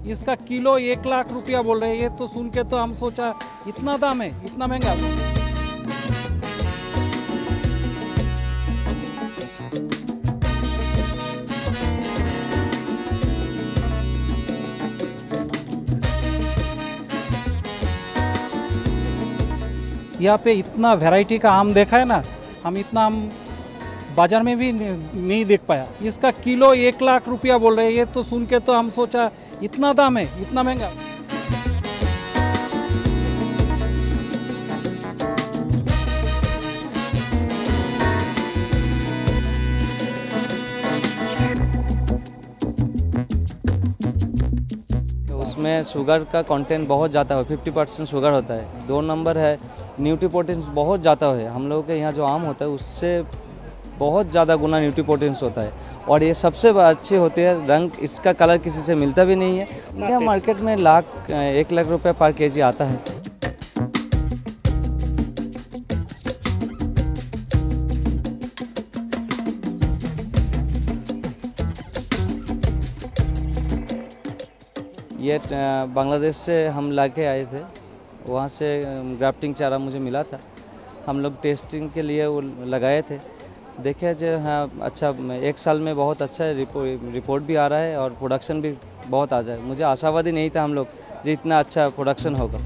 इसका किलो 1 लाख रुपया बोल रहे हैं। ये तो सुन के तो हम सोचा इतना दाम है, इतना महंगा। यहाँ पे इतना वैरायटी का आम देखा है ना, हम इतना आम बाजार में भी नहीं देख पाया। इसका किलो 1 लाख रुपया बोल रहे हैं। ये तो सुन के तो हम सोचा इतना दाम है, इतना महंगा। उसमें शुगर का कंटेंट बहुत ज़्यादा है, 50% शुगर होता है। 2 नंबर है न्यूट्रीप्रोटीन्स बहुत ज़्यादा है। हम लोगों के यहाँ जो आम होता है उससे बहुत ज़्यादा गुना न्यूट्रीप्रोटीन्स होता है और ये सबसे अच्छी होती है। रंग इसका कलर किसी से मिलता भी नहीं है। इंडिया मार्केट में 1 लाख रुपये पर केजी आता है। ये बांग्लादेश से हम ला के आए थे, वहाँ से ग्राफ्टिंग चारा मुझे मिला था। हम लोग टेस्टिंग के लिए वो लगाए थे, देखे जो हाँ अच्छा 1 साल में बहुत अच्छा रिपोर्ट भी आ रहा है और प्रोडक्शन भी बहुत आ जाए। मुझे आशावादी नहीं था हम लोग जो इतना अच्छा प्रोडक्शन होगा।